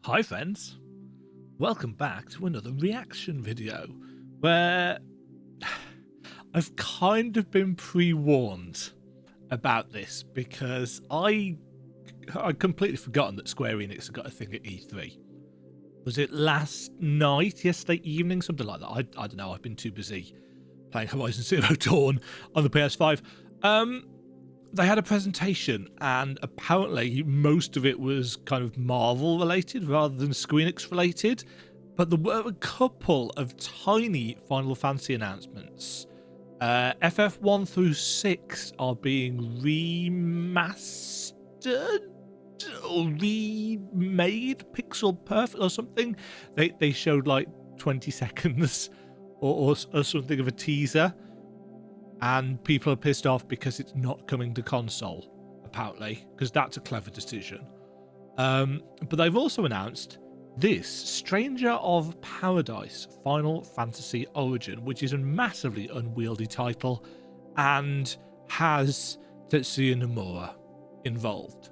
Hi friends, welcome back to another reaction video where I've kind of been pre-warned about this because I'd completely forgotten that Square Enix had got a thing at E3. Was it last night, yesterday evening, something like that? I don't know, I've been too busy playing Horizon Zero Dawn on the PS5. They had a presentation, and apparently most of it was kind of Marvel related rather than Square Enix related, but there were a couple of tiny Final Fantasy announcements. FF1 through 6 are being remastered or remade, pixel perfect or something. They showed like 20 seconds or something of a teaser. And people are pissed off because it's not coming to console, apparently, because that's a clever decision. But they've also announced this, Stranger of Paradise Final Fantasy Origin, which is a massively unwieldy title and has Tetsuya Nomura involved.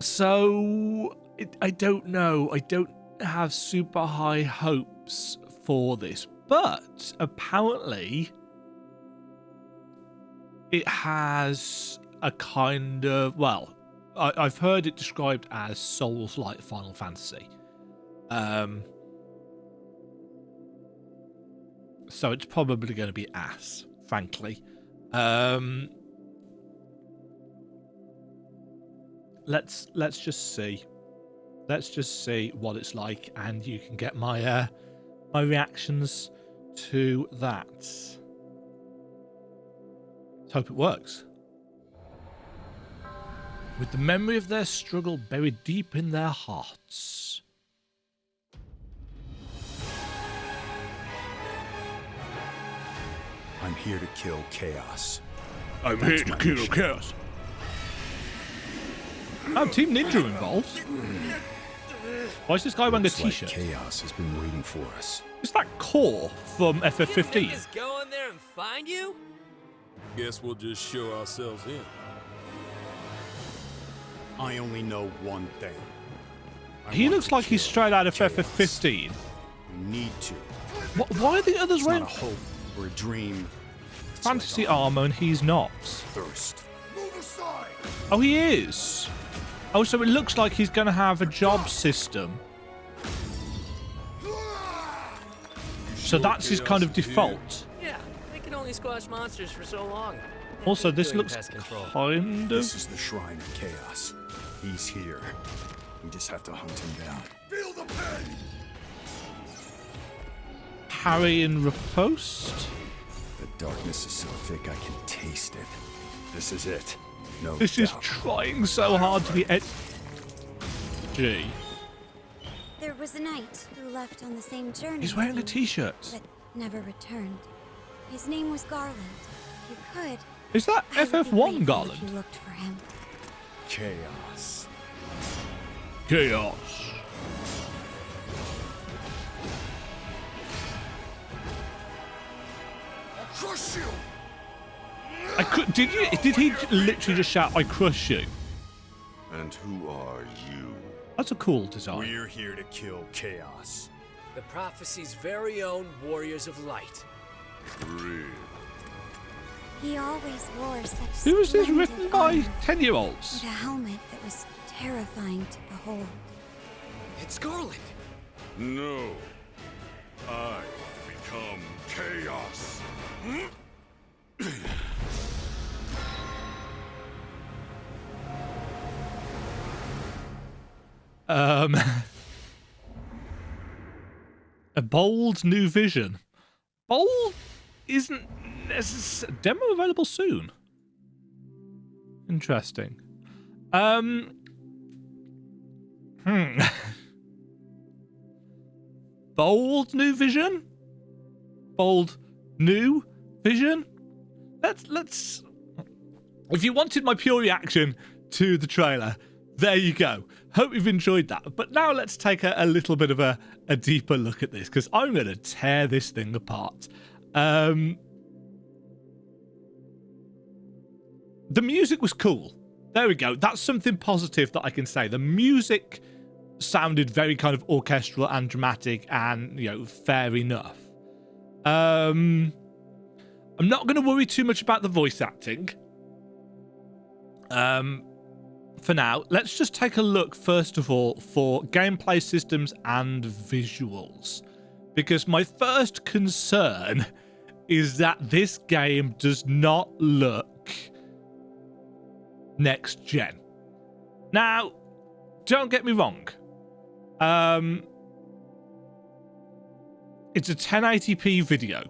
So, I don't know. I don't have super high hopes for this, but apparently it has a kind of, well, I've heard it described as Souls-like Final Fantasy. So it's probably going to be ass, frankly. Let's just see. Let's just see what it's like, and you can get my my reactions to that. Let's hope it works. With the memory of their struggle buried deep in their hearts. I'm here to kill chaos. I'm here to kill chaos. Oh, Team Ninja involved. Why is this guy wearing a t-shirt? Like chaos has been waiting for us. Is that Core from FF15? Just go in there and find you? Guess we'll just show ourselves in. I only know one thing. He looks like he's straight out of FF15. We need to. Why are the others It's wearing not a hope or a dream. It's fantasy like a armor and he's not? thirst. Oh, he is. Oh, so it looks like he's going to have a job system. So that's his kind of default. Yeah, they can only squash monsters for so long. Also, this Doing looks pest control. kind This of... is the Shrine of Chaos. He's here. We just have to hunt him down. Feel the pain! Parry and riposte. The darkness is so thick I can taste it. This is it. No This is doubt. trying so hard to be edgy. There was a knight who left on the same journey. He's wearing a as you, t-shirt. but never returned. His name was Garland. You could. Is that I would be FF1 grateful Garland? If you looked for him. Chaos. Chaos. I'll crush you! Did he literally just shout, "I crush you"? And who are you? That's a cool design. We're here to kill chaos. The prophecy's very own warriors of light. Real. He always wore such Who is this splendid written by armor 10-year-olds? and a helmet that was terrifying to behold. It's Garland. No. I become chaos. A bold new vision. Bold isn't necessary. Demo available soon. Interesting. Bold new vision? Bold new vision? Let's if you wanted my pure reaction to the trailer, there you go. Hope you've enjoyed that. But now let's take a little bit of a deeper look at this, because I'm going to tear this thing apart. the music was cool. There we go. That's something positive that I can say. The music sounded very kind of orchestral and dramatic and, you know, fair enough. I'm not going to worry too much about the voice acting. For now, let's just take a look, first of all, for gameplay systems and visuals. Because my first concern is that this game does not look next gen. Now, don't get me wrong. It's a 1080p video,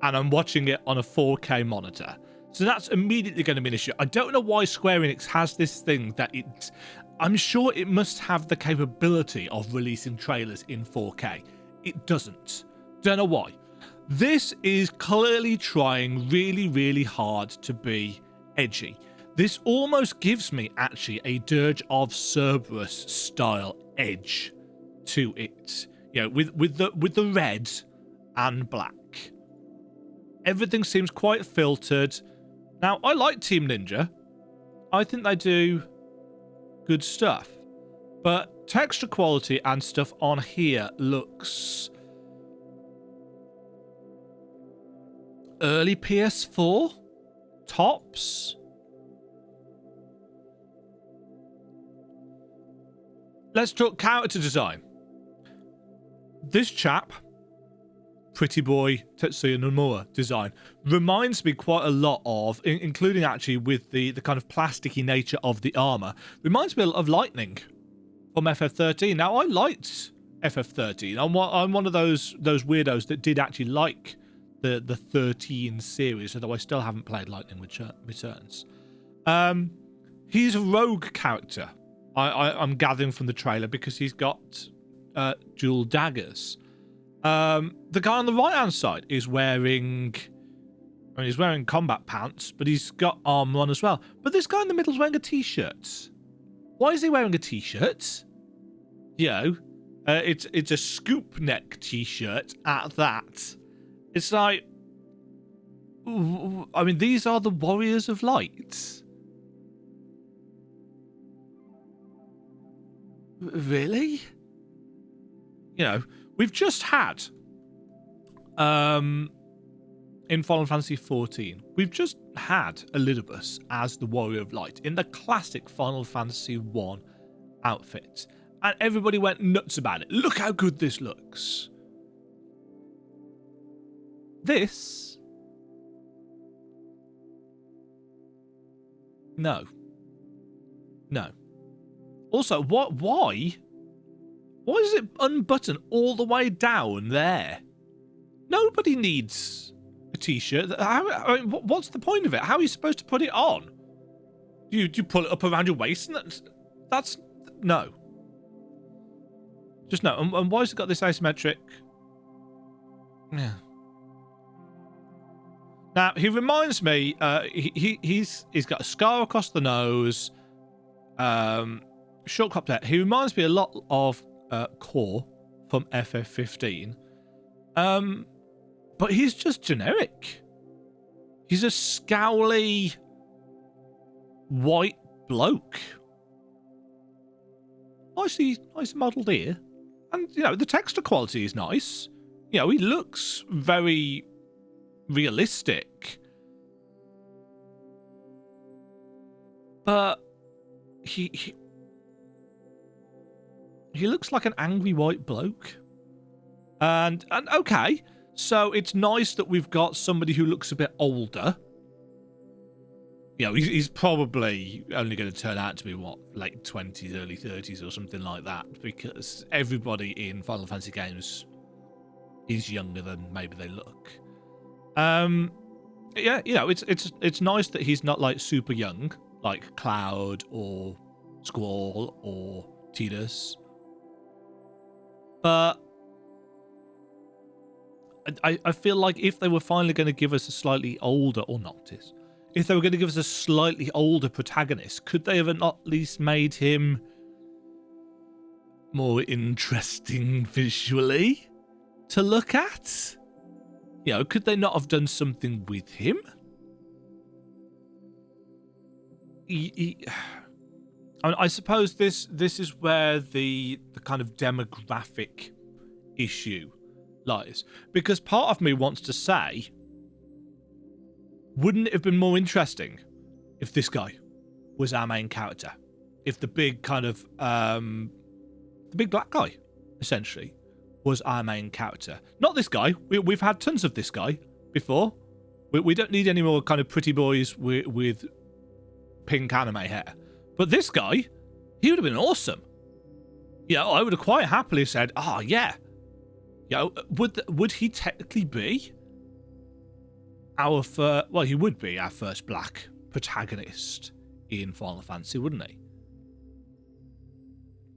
and I'm watching it on a 4K monitor. So that's immediately going to be an issue. I don't know why Square Enix has this thing that I'm sure it must have the capability of releasing trailers in 4K. It doesn't. Don't know why. This is clearly trying really, really hard to be edgy. This almost gives me actually a Dirge of Cerberus style edge to it. You know, with the red and black. Everything seems quite filtered. Now, I like Team Ninja. I think they do good stuff. But texture quality and stuff on here looks early PS4 tops. Let's talk character design. This chap, Pretty Boy Tetsuya Nomura design, reminds me quite a lot of, including actually with the kind of plasticky nature of the armor, reminds me of Lightning from FF13. Now, I liked FF13. I'm one of those weirdos that did actually like the 13 series, although I still haven't played Lightning Returns. He's a rogue character, I'm gathering from the trailer, because he's got dual daggers. The guy on the right hand side is wearing, he's wearing combat pants, but he's got armor on as well. But this guy in the middle is wearing a t-shirt. Why is he wearing a t-shirt? You know, it's a scoop neck t-shirt at that. It's like, I mean, these are the Warriors of Light. Really? You know, we've just had, in Final Fantasy XIV, we've just had Elidibus as the Warrior of Light in the classic Final Fantasy I outfit. And everybody went nuts about it. Look how good this looks. This? No. No. Also, why? Why does it unbutton all the way down there? Nobody needs a t-shirt. I mean, what's the point of it? How are you supposed to put it on? Do you pull it up around your waist? And that's no. Just no. And why has it got this asymmetric? Yeah. Now, he reminds me, he's got a scar across the nose, short crop there. He reminds me a lot of Core from FF15. But he's just generic. He's a scowly white bloke. Nicely modelled here. And, you know, the texture quality is nice. You know, he looks very realistic. But he looks like an angry white bloke. And okay, so it's nice that we've got somebody who looks a bit older. You know, he's probably only going to turn out to be, what, late 20s, early 30s or something like that, because everybody in Final Fantasy games is younger than maybe they look. Yeah, you know, it's nice that he's not like super young, like Cloud or Squall or Tidus. But I feel like if they were finally going to give us a slightly older, or Noctis, if they were going to give us a slightly older protagonist, could they have at least made him more interesting visually to look at? You know, could they not have done something with him? I mean, I suppose this is where the kind of demographic issue lies, because part of me wants to say, wouldn't it have been more interesting if this guy was our main character, if the big kind of the big black guy essentially was our main character, not this guy. We've had tons of this guy before. We don't need any more kind of pretty boys with pink anime hair. But this guy, he would have been awesome. Yeah, I would have quite happily said, "Oh yeah." Would he technically be our first? Well, he would be our first black protagonist in Final Fantasy, wouldn't he?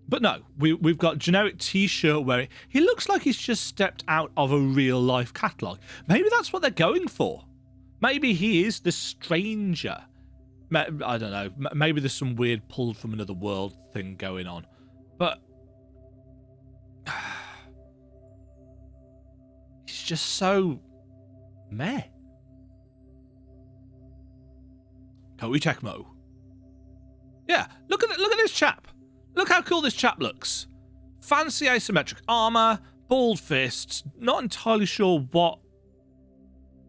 But no, we've got generic T-shirt wearing. He looks like he's just stepped out of a real life catalog. Maybe that's what they're going for. Maybe he is the stranger. I don't know. Maybe there's some weird pulled from another world thing going on. But he's just so meh. Koei Tecmo. Yeah, look at this chap. Look how cool this chap looks. Fancy asymmetric armor, bald fists. Not entirely sure what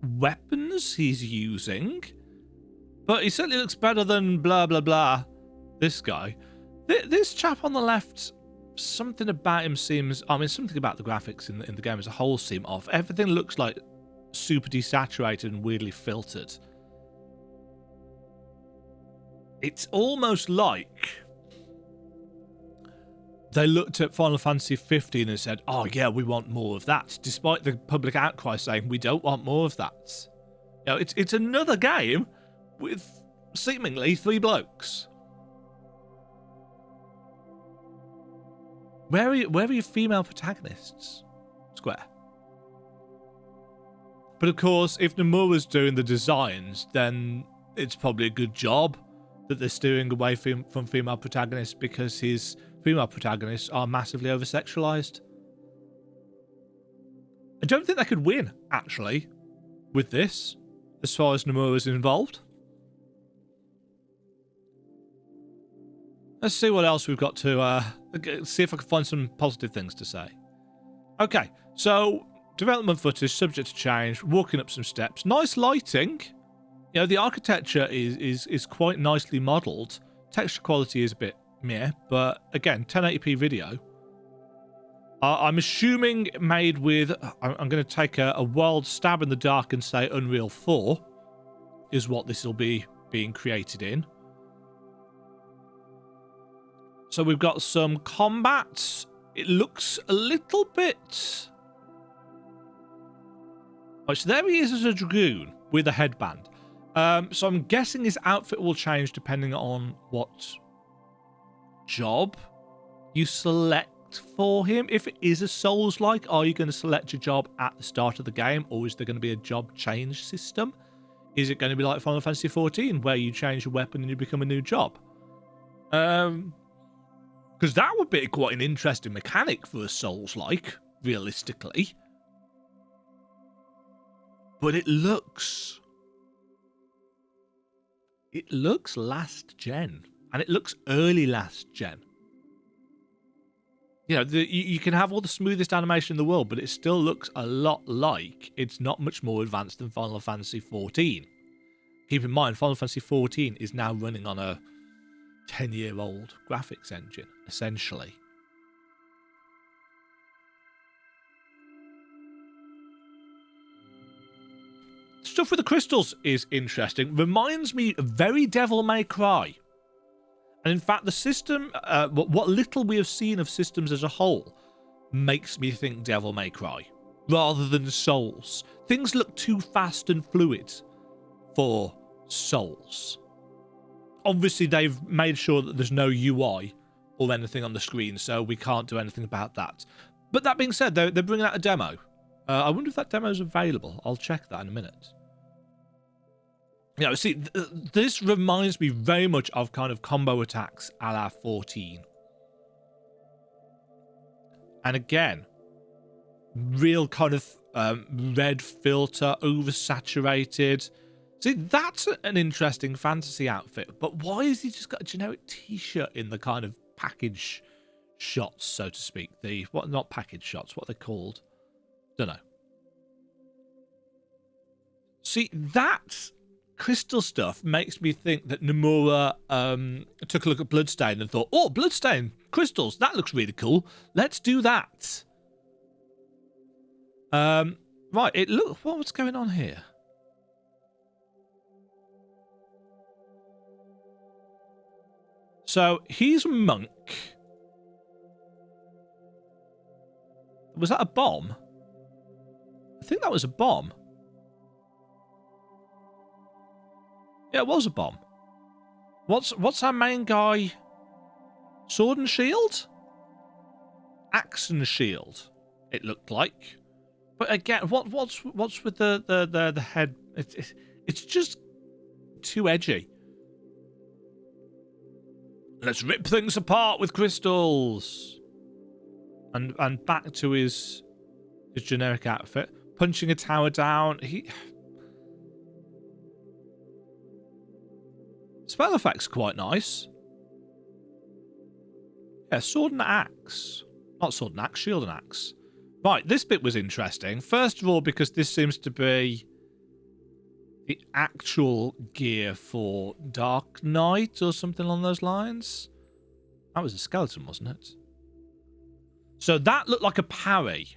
weapons he's using, but he certainly looks better than blah blah blah. This guy, this chap on the left, something about him seems. I mean, something about the graphics in the game as a whole seem off. Everything looks like super desaturated and weirdly filtered. It's almost like they looked at Final Fantasy 15 and said, "Oh yeah, we want more of that," despite the public outcry saying we don't want more of that. You know, it's another game with seemingly 3 blokes. Where are your female protagonists, Square? But of course, if Nomura's doing the designs, then it's probably a good job that they're steering away from female protagonists, because his female protagonists are massively over-sexualized. I don't think they could win, actually, with this, as far as Nomura's involved. Let's see what else we've got to see if I can find some positive things to say. Okay, so development footage, subject to change, walking up some steps, nice lighting. You know, the architecture is quite nicely modelled. Texture quality is a bit meh, but again, 1080p video. I'm assuming made with, I'm going to take a wild stab in the dark and say Unreal 4 is what this will be being created in. So we've got some combat. It looks a little bit... Oh, so there he is as a dragoon with a headband. So I'm guessing his outfit will change depending on what job you select for him. If it is a Souls-like, are you going to select your job at the start of the game, or is there going to be a job change system? Is it going to be like Final Fantasy 14, where you change your weapon and you become a new job? Because that would be quite an interesting mechanic for a Souls-like, realistically. But it looks last gen, and it looks early last gen. You know, you can have all the smoothest animation in the world, but it still looks a lot like it's not much more advanced than Final Fantasy 14. Keep in mind, Final Fantasy 14 is now running on a 10-year-old graphics engine, essentially. Stuff with the crystals is interesting. Reminds me very Devil May Cry. And in fact, the system, what little we have seen of systems as a whole, makes me think Devil May Cry, rather than Souls. Things look too fast and fluid for Souls. Obviously, they've made sure that there's no UI or anything on the screen, so we can't do anything about that. But that being said, they're bringing out a demo. I wonder if that demo is available. I'll check that in a minute. You know, see, this reminds me very much of kind of combo attacks a la 14. And again, real kind of red filter, oversaturated. See, that's an interesting fantasy outfit, but why has he just got a generic t-shirt in the kind of package shots, so to speak? The, what, not package shots, what are they called? Don't know. See, that crystal stuff makes me think that Nomura took a look at Bloodstain and thought, oh, Bloodstain, crystals, that looks really cool. Let's do that. Right, what's going on here? So, he's a monk. Was that a bomb? I think that was a bomb. Yeah, it was a bomb. What's our main guy? Sword and shield? Axe and shield, it looked like. But again, what's with the head? It's just too edgy. Let's rip things apart with crystals. And back to his generic outfit, punching a tower down. Spell effects quite nice. Yeah, sword and axe. Not sword and axe, shield and axe. Right, this bit was interesting. First of all, because this seems to be the actual gear for Dark Knight or something along those lines. That was a skeleton, wasn't it? So that looked like a parry.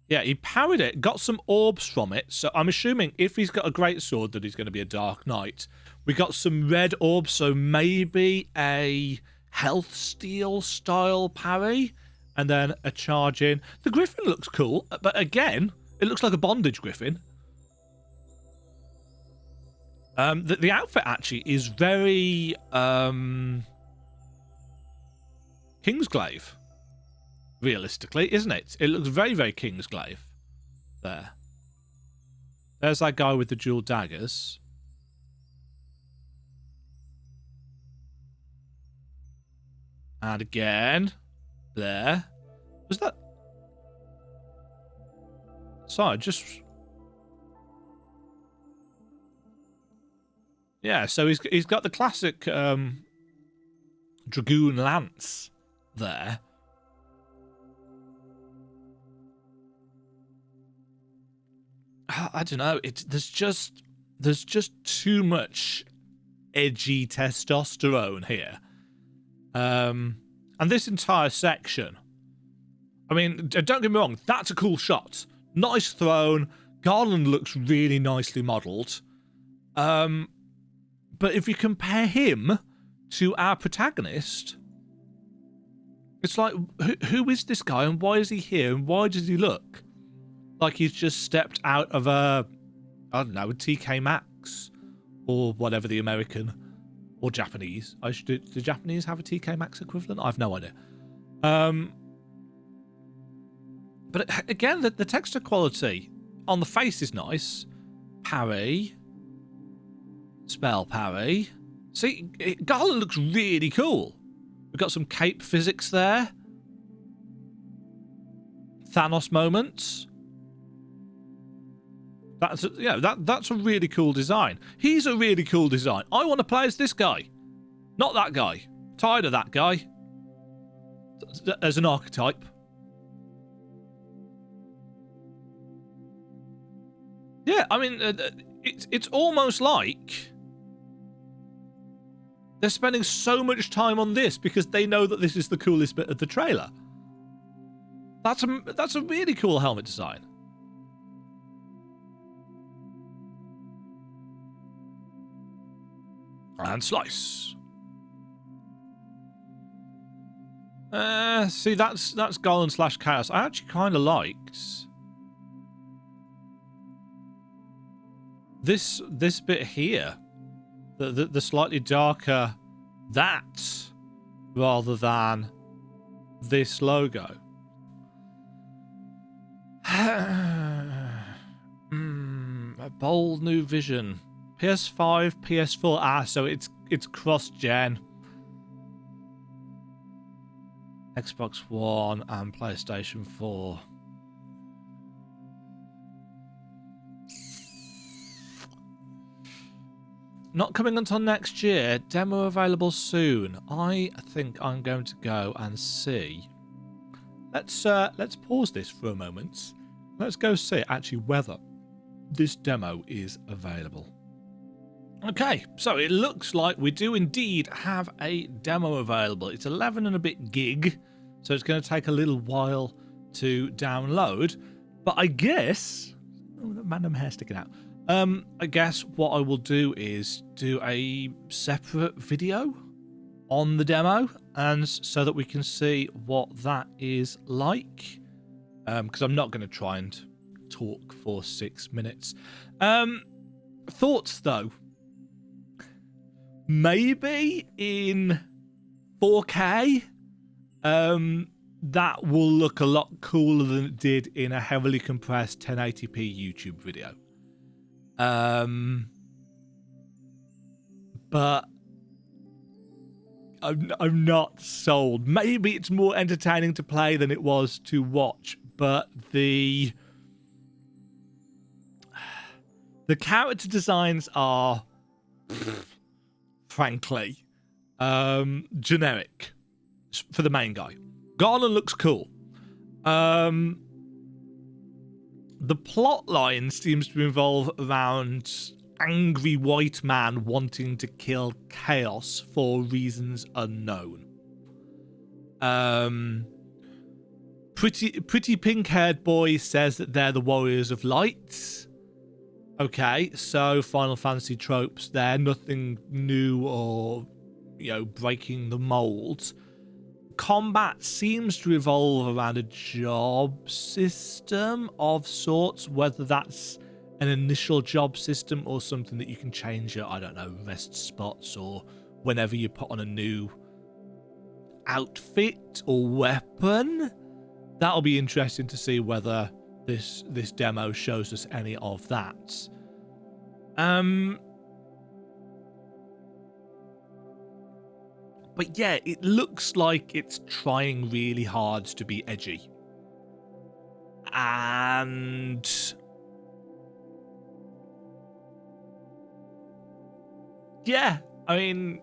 Yeah, he parried it, got some orbs from it. So I'm assuming if he's got a great sword that he's going to be a Dark Knight. We got some red orbs, so maybe a health steal style parry. And then a charge in. The griffin looks cool, but again, it looks like a bondage griffin. The outfit actually is very Kingsglaive, realistically, isn't it? It looks very, very Kingsglaive. There's that guy with the dual daggers. And again, there. Was that? Sorry, just. Yeah, so he's got the classic dragoon lance there. I don't know. There's just too much edgy testosterone here. And this entire section. I mean, don't get me wrong. That's a cool shot. Nice throne. Garland looks really nicely modelled. But if you compare him to our protagonist, it's like, who is this guy and why is he here and why does he look like he's just stepped out of a, I don't know, a TK Maxx or whatever the American or Japanese. Do the Japanese have a TK Maxx equivalent? I have no idea. But again, the texture quality on the face is nice. Parry. Spell parry. See, Garland looks really cool. We've got some cape physics there. Thanos moments. That's a really cool design. He's a really cool design. I want to play as this guy, not that guy. Tired of that guy as an archetype. Yeah, I mean, it's almost like they're spending so much time on this because they know that this is the coolest bit of the trailer. That's a really cool helmet design. And slice. See, that's Garland / Chaos. I actually kind of liked this bit here. The slightly darker that rather than this logo. A bold new vision. PS5, PS4. So it's cross-gen. Xbox One and PlayStation 4. not coming until next year. Demo available soon. I think I'm going to go and see. Let's pause this for a moment. Let's go see actually whether this demo is available. Okay, so it looks like we do indeed have a demo available. It's 11 and a bit gig, so it's going to take a little while to download. But I guess, oh, that random hair sticking out. I guess what I will do is do a separate video on the demo, and so that we can see what that is like. Because I'm not going to try and talk for 6 minutes. Thoughts though. Maybe in 4K, that will look a lot cooler than it did in a heavily compressed 1080p YouTube video. But I'm not sold. Maybe it's more entertaining to play than it was to watch, but the character designs are frankly generic for the main guy. Garland looks cool. The plot line seems to involve around angry white man wanting to kill Chaos for reasons unknown. Pretty pink-haired boy says that they're the Warriors of Light. Okay, so Final Fantasy tropes there, nothing new or, breaking the mold. Combat seems to revolve around a job system of sorts, whether that's an initial job system or something that you can change your, I don't know, rest spots or whenever you put on a new outfit or weapon. That'll be interesting to see whether this demo shows us any of that. But yeah, it looks like it's trying really hard to be edgy. And yeah, I mean,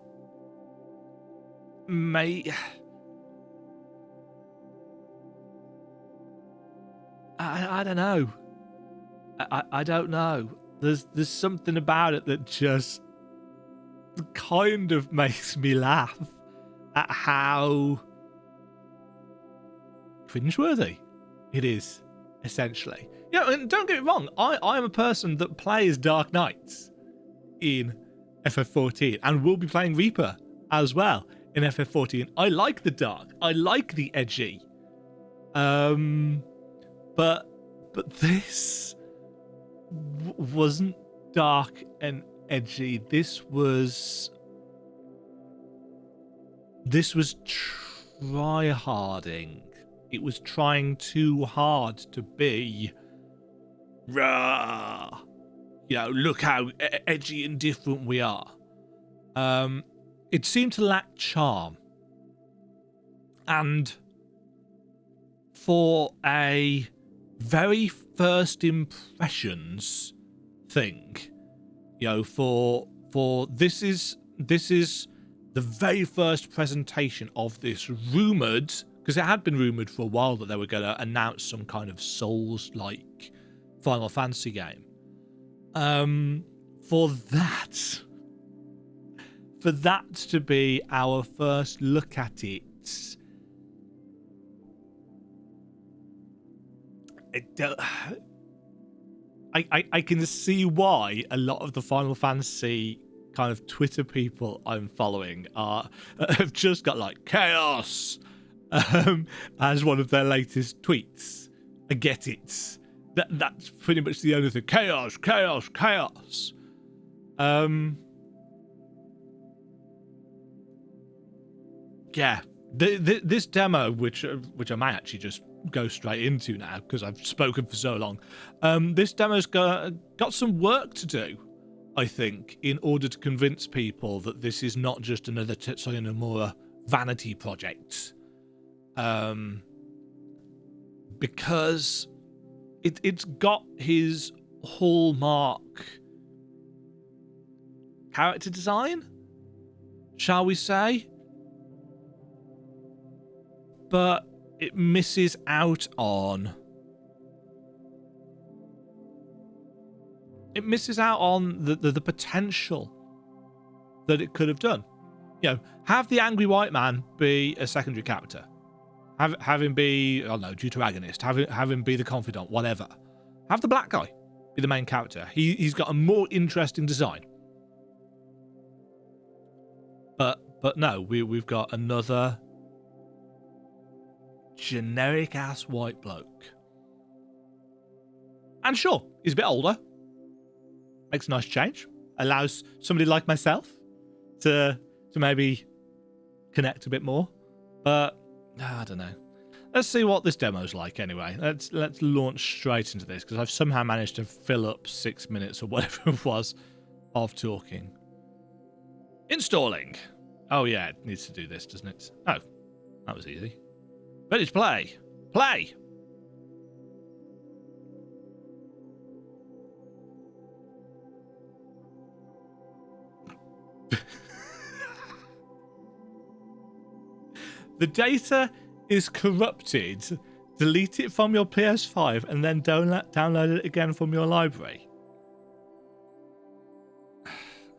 I don't know. I don't know. There's something about it that just kind of makes me laugh at how cringeworthy it is, essentially. And don't get me wrong, I am a person that plays Dark Knights in FF14 and will be playing Reaper as well in FF14. I like the dark. I like the edgy. But this wasn't dark and edgy. This was try-harding. It was trying too hard to be rah. Look how edgy and different we are. It seemed to lack charm. And for a very first impressions thing, for this is the very first presentation of this rumored, because it had been rumored for a while that they were going to announce some kind of Souls-like Final Fantasy game. For that to be our first look at it, I can see why a lot of the Final Fantasy kind of Twitter people I'm following have just got like chaos as one of their latest tweets. I get it. That's pretty much the only thing. Chaos. Yeah, this demo, which I might actually just go straight into now because I've spoken for so long. This demo's got some work to do, I think, in order to convince people that this is not just another Tetsuya Nomura vanity project. Because it's got his hallmark character design, shall we say? But it misses out on... It misses out on the potential that it could have done. You know, have the angry white man be a secondary character. Have him be, I don't know, deuteragonist. Have him be the confidant, whatever. Have the black guy be the main character. He's got a more interesting design. But no, we've got another generic ass white bloke. And sure, he's a bit older. Makes a nice change. Allows somebody like myself to maybe connect a bit more. But I don't know. Let's see what this demo's like anyway. Let's launch straight into this, because I've somehow managed to fill up 6 minutes or whatever it was of talking. Installing. Oh yeah, it needs to do this, doesn't it? Oh, that was easy. Ready to play. Play! The data is corrupted. Delete it from your PS5 and then download it again from your library.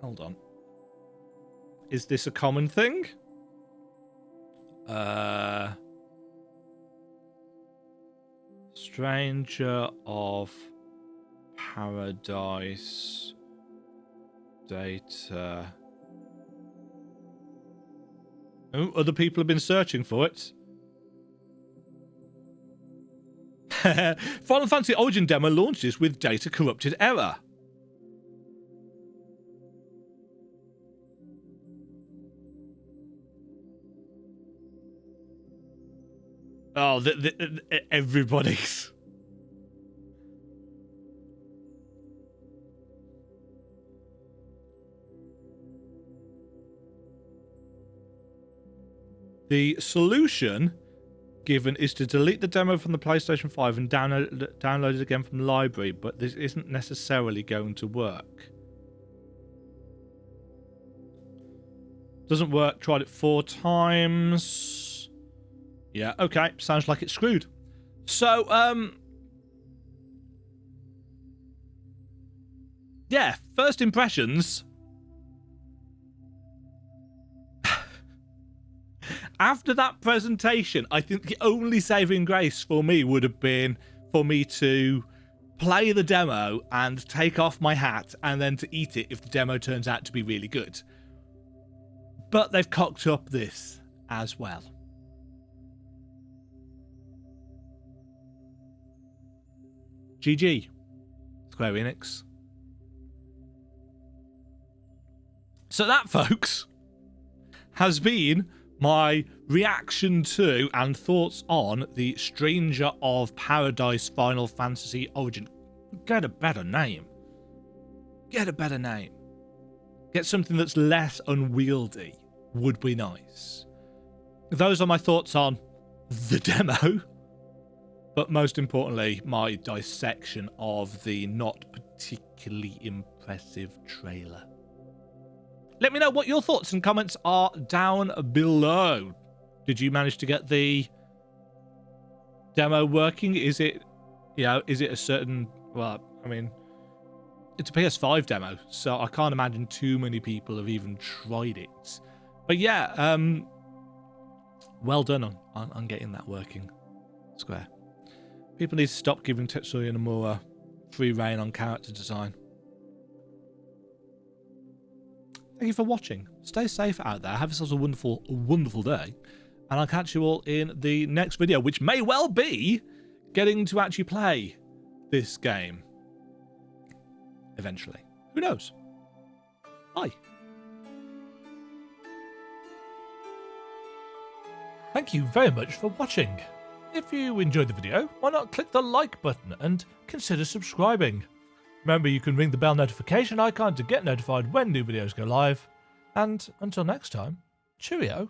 Hold on. Is this a common thing? Stranger of Paradise data. Oh, other people have been searching for it. Final Fantasy Origin demo launches with data corrupted error. Oh, everybody's. The solution given is to delete the demo from the PlayStation 5 and download it again from the library, but this isn't necessarily going to work. Doesn't work. Tried it 4 times. Yeah, okay. Sounds like it's screwed. So, yeah, first impressions. After that presentation, I think the only saving grace for me would have been for me to play the demo and take off my hat and then to eat it if the demo turns out to be really good. But they've cocked up this as well. GG, Square Enix. So that, folks, has been my reaction to and thoughts on the Stranger of Paradise Final Fantasy Origin. Get a better name. Get a better name. Get something that's less unwieldy would be nice. Those are my thoughts on the demo. But most importantly, my dissection of the not particularly impressive trailer. Let me know what your thoughts and comments are down below. Did you manage to get the demo working? Is it, is it a certain, well, I mean, it's a PS5 demo, so I can't imagine too many people have even tried it. But yeah, well done on getting that working, Square. People need to stop giving Tetsuya Nomura free rein on character design. Thank you for watching. Stay safe out there. Have yourselves a wonderful, wonderful day. And I'll catch you all in the next video, which may well be getting to actually play this game. Eventually. Who knows? Bye. Thank you very much for watching. If you enjoyed the video, why not click the like button and consider subscribing. Remember, you can ring the bell notification icon to get notified when new videos go live. And until next time, cheerio.